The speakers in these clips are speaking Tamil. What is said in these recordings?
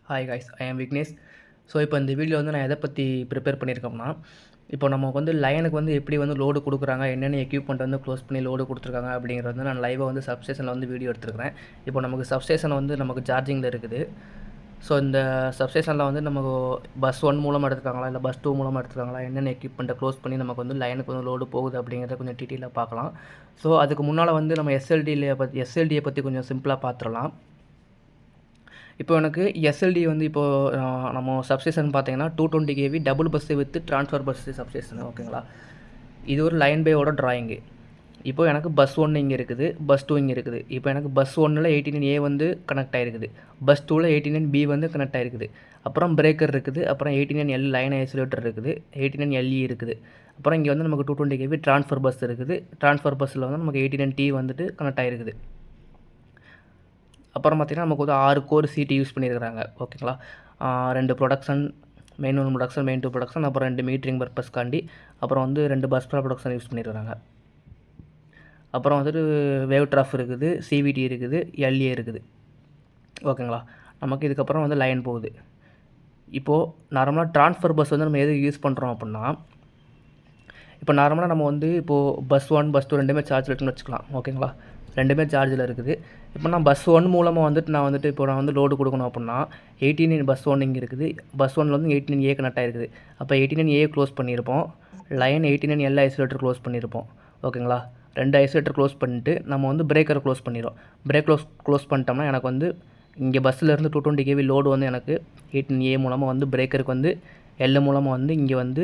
ஹாய் காய்ஸ், ஐ ஆம் விக்னேஷ். ஸோ இப்போ இந்த வீடியோ வந்து நான் எதை பற்றி ப்ரிப்பேர் பண்ணியிருக்கோம்னா, இப்போ நமக்கு வந்து லைனுக்கு வந்து எப்படி வந்து லோடு கொடுக்குறாங்க, என்னென்ன எக்யூப்மெண்ட் வந்து க்ளோஸ் பண்ணி லோடு கொடுத்துருக்காங்க அப்படிங்கிறது வந்து நான் லைவாக வந்து சப்ஸ்டேஷனில் வந்து வீடியோ எடுத்துருக்கிறேன். இப்போ நமக்கு சப்ஸ்டேஷன் வந்து நமக்கு சார்ஜிங்கில் இருக்குது. ஸோ இந்த சப்ஸ்டேஷனில் வந்து நமக்கு பஸ் 1 மூலமாக எடுத்துருக்காங்களா, இல்லை பஸ் 2 மூலமாக எடுத்துருக்காங்களா, என்னென்ன எக்யூப்மெண்ட்டை க்ளோஸ் பண்ணி நமக்கு வந்து லைனுக்கு வந்து லோடு போகுது அப்படிங்கிறத கொஞ்சம் டீட்டெயிலாக பார்க்கலாம். ஸோ அதுக்கு முன்னால் வந்து நம்ம எஸ்எல்டியை பற்றி கொஞ்சம் சிம்பிளாக பார்த்துடலாம். இப்போ எனக்கு எஸ்எல்டி வந்து இப்போது நம்ம சப்ஸ்டேஷன் பார்த்தீங்கன்னா 220 kV double bus with transfer bus substation, ஓகேங்களா. இது ஒரு லைன் பையோட ட்ராயிங்கு. இப்போ எனக்கு பஸ் 1 இங்கே இருக்குது, பஸ் 2 இங்கே இருக்குது. இப்போ எனக்கு பஸ் 1ல் 89A வந்து கனெக்ட் ஆகிருக்குது, பஸ் 2ல் 89B வந்து கனெக்ட் ஆகிருக்குது. அப்புறம் பிரேக்கர் இருக்குது, அப்புறம் 89L லைன் ஐசோலேட்டர் இருக்குது, 89LE இருக்குது. அப்புறம் இங்கே வந்து நமக்கு 220 kV ட்ரான்ஸ்ஃபர் பஸ் இருக்குது. ட்ரான்ஸ்ஃபர் பஸ்ஸில் வந்து நமக்கு 89T வந்துட்டு கனெக்ட் ஆகிருக்குது. அப்புறம் பார்த்திங்கன்னா நமக்கு வந்து 6 கோர் சிடி யூஸ் பண்ணியிருக்கிறாங்க, ஓகேங்களா. 2 production, main 1 production, main 2 production, அப்புறம் 2 மீட்டரிங் பர்பஸ்க்காண்டி, அப்புறம் வந்து 2 பஸ் ப்ரொடக்ஷன் யூஸ் பண்ணியிருக்கிறாங்க. அப்புறம் வந்துட்டு வேவ் ட்ராஃப் இருக்குது, சிவிடி இருக்குது, எல்ஏ இருக்குது, ஓகேங்களா. நமக்கு இதுக்கப்புறம் வந்து லைன் போகுது. இப்போது நார்மலாக ட்ரான்ஸ்ஃபர் பஸ் வந்து நம்ம எது யூஸ் பண்ணுறோம் அப்படின்னா, இப்போ நார்மலாக நம்ம வந்து இப்போது பஸ் 1 பஸ் 2 ரெண்டுமே சார்ஜில் இருக்குன்னு வச்சுக்கலாம், ஓகேங்களா. ரெண்டுமே சார்ஜில் இருக்குது. இப்போ நான் பஸ் 1 மூலமாக வந்துட்டு நான் வந்து லோடு கொடுக்கணும் அப்படின்னா 89 பஸ் 1 இங்கே இருக்குது, பஸ் 1ல் வந்து 89A கனெக்ட் ஆகிருக்குது. அப்போ 89A க்ளோஸ் பண்ணியிருப்போம், லைன் 89L ஐசோலேட்டர் க்ளோஸ் பண்ணியிருப்போம், ஓகேங்களா. 2 ஐசோலேட்டர் க்ளோஸ் பண்ணிட்டு நம்ம வந்து பிரேக்கரை க்ளோஸ் பண்ணிடுறோம். க்ளோஸ் பண்ணிட்டோம்னா எனக்கு வந்து இங்கே பஸ்ஸிலேருந்து 220 kV லோடு வந்து எனக்கு 89A மூலமாக வந்து பிரேக்கருக்கு வந்து L மூலமாக வந்து இங்கே வந்து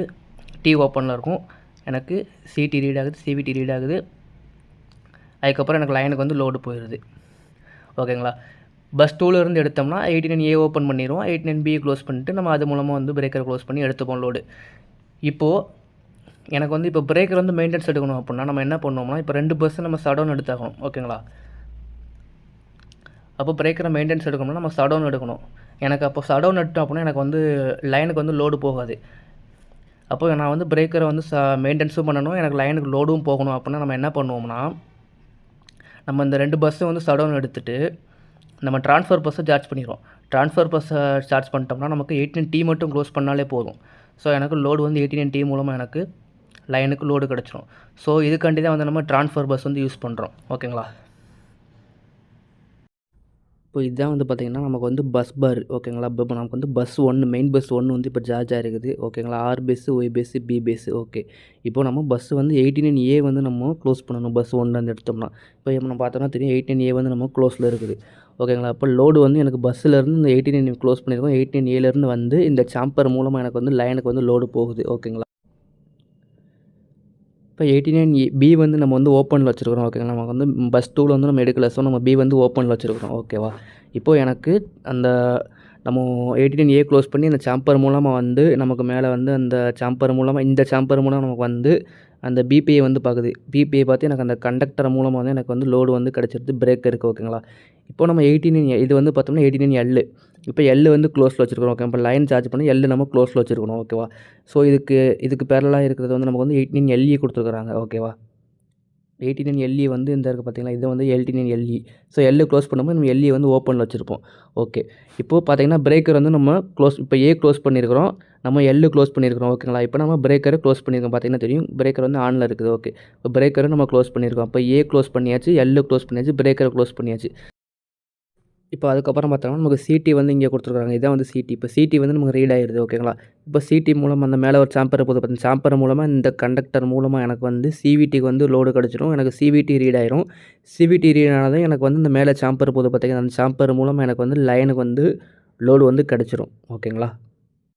T ஓப்பனில் இருக்கும். எனக்கு சிடி ரீட் ஆகுது, சிவிடி ரீட் ஆகுது. அதுக்கப்புறம் எனக்கு லைனுக்கு வந்து லோடு போயிடுது, ஓகேங்களா. பஸ் 2லேருந்து எடுத்தோம்னா 89A ஓப்பன் பண்ணிடுவோம், 89B க்ளோஸ் பண்ணிவிட்டு நம்ம அது மூலமாக வந்து பிரேக்கரை க்ளோஸ் பண்ணி எடுத்துப்போம் லோடு. இப்போது எனக்கு வந்து இப்போ பிரேக்கர் வந்து மெயின்டெனன்ஸ் எடுக்கணும் அப்படின்னா நம்ம என்ன பண்ணுவோம்னா, இப்போ 2 பஸ்ஸை நம்ம ஷட்டவுன் எடுத்தாகணும், ஓகேங்களா. அப்போ பிரேக்கரை மெயின்டெனன்ஸ் எடுக்கணும்னா நம்ம ஷட்டவுன் எடுக்கணும். எனக்கு அப்போ ஷட்டவுன் எடுத்தோம் அப்படின்னா எனக்கு வந்து லைனுக்கு வந்து லோடு போகாது. அப்போ நான் வந்து பிரேக்கரை வந்து மெயின்டெனன்ஸும் பண்ணணும், எனக்கு லைனுக்கு லோடும் போகணும் அப்படின்னா நம்ம என்ன பண்ணுவோம்னா, நம்ம இந்த 2 பஸ்ஸை வந்து ஷட்டவுன் எடுத்துகிட்டு நம்ம ட்ரான்ஸ்ஃபர் பஸ்ஸை சார்ஜ் பண்ணிடுவோம். ட்ரான்ஸ்ஃபர் பஸ்ஸை சார்ஜ் பண்ணிட்டோம்னா நமக்கு 89T மட்டும் க்ளோஸ் பண்ணாலே போதும். ஸோ எனக்கு லோடு வந்து 89T மூலமாக எனக்கு லைனுக்கு லோடு கிடச்சிரும். ஸோ இதுக்காண்டி தான் வந்து நம்ம ட்ரான்ஸ்ஃபர் பஸ் வந்து யூஸ் பண்ணுறோம், ஓகேங்களா. இப்போ இதுதான் வந்து பார்த்திங்கன்னா நமக்கு வந்து பஸ் பார், ஓகேங்களா. இப்போ நமக்கு வந்து பஸ் 1 மெயின் பஸ் 1 வந்து இப்போ சார்ஜ் ஆகிருக்குது, ஓகேங்களா. R phase, Y phase, B phase, okay. இப்போ நம்ம பஸ்ஸு வந்து 89A வந்து நம்ம க்ளோஸ் பண்ணணும். பஸ் 1 எடுத்தோம்னா இப்போ நம்ம பார்த்தோம்னா தெரியும் 89A வந்து நம்ம க்ளோஸில் இருக்குது, ஓகேங்களா. இப்போ லோடு வந்து எனக்கு பஸ்ஸிலேருந்து இந்த 89 க்ளோஸ் பண்ணியிருக்கோம், 89Aலேருந்து வந்து இந்த சாம்பர் மூலமாக எனக்கு வந்து லைனுக்கு வந்து லோடு போகுது, ஓகேங்களா. இப்போ 89B வந்து நம்ம வந்து ஓப்பனில் வச்சுருக்கிறோம், ஓகேங்களா. நமக்கு வந்து பஸ் 2ல் வந்து நம்ம எடுக்கல, ஸோ நம்ம B வந்து ஓப்பனில் வச்சுருக்கிறோம், ஓகேவா. இப்போது எனக்கு அந்த நம்ம 89A க்ளோஸ் பண்ணி அந்த சாம்பர் மூலமாக வந்து நமக்கு மேலே வந்து அந்த சாம்பர் மூலமாக இந்த சாம்பர் மூலம் நமக்கு வந்து அந்த பிபிஐ வந்து பார்க்குது. பிபிஐ பார்த்து எனக்கு அந்த கண்டக்டர் மூலமாக வந்து எனக்கு வந்து லோடு வந்து கிடச்சிருது பிரேக்கருக்கு, ஓகேங்களா. இப்போ நம்ம 89 இது வந்து பார்த்தோம்னா 89L. இப்போ L வந்து க்ளோஸில் வச்சுருக்கோம், ஓகே. இப்போ லைன் சார்ஜ் பண்ணி L நம்ம க்ளோஸில் வச்சுருக்கணும், ஓகேவா. ஸோ இதுக்கு பேரலாக இருக்கிறது வந்து நமக்கு வந்து 89LE கொடுத்துருக்குறாங்க, ஓகேவா. 89LE வந்து இந்த இருக்குது பார்த்தீங்களா, இது வந்து 89LE. ஸோ L க்ளோஸ் பண்ணும்போது நம்ம LE வந்து ஓப்பனில் வச்சுருப்போம், ஓகே. இப்போது பார்த்தீங்கன்னா பிரேக்கர் வந்து நம்ம இப்போ A க்ளோஸ் பண்ணியிருக்கிறோம், நம்ம L க்ளோஸ் பண்ணியிருக்கிறோம், ஓகேங்களா. இப்போ நம்ம பிரேக்கரை க்ளோஸ் பண்ணியிருக்கோம், பார்த்தீங்கன்னா தெரியும் பிரேக்கர் வந்து ஆனில் இருக்குது, ஓகே. இப்போ பிரேக்கரை நம்ம க்ளோஸ் பண்ணியிருக்கோம். இப்போ A க்ளோஸ் பண்ணியாச்சு, L க்ளோஸ் பண்ணியாச்சு, பிரேக்கரை க்ளோஸ் பண்ணியாச்சு. இப்போ அதுக்கப்புறம் பார்த்தோம்னா நமக்கு சிடி வந்து இங்கே கொடுத்துருக்காங்க, இதான் வந்து சிடி. இப்போ சிடி வந்து நமக்கு ரீட் ஆகிடுது, ஓகேங்களா. இப்போ சிடி மூலமாக அந்த மேலே ஒரு சாம்பர் போது பார்த்தீங்கன்னா சாம்பர் மூலமாக இந்த கண்டக்டர் மூலமாக எனக்கு வந்து சிவிடிக்கு வந்து லோடு கிடச்சிடும். எனக்கு சிவிடி ரீட் ஆயிரும். சிவிடி ரீட் ஆனதும் எனக்கு வந்து இந்த மேலே சாம்பர் போது பார்த்தீங்கன்னா அந்த சாம்பர் மூலமாக எனக்கு வந்து லைனுக்கு வந்து லோடு வந்து கிடச்சிரும், ஓகேங்களா.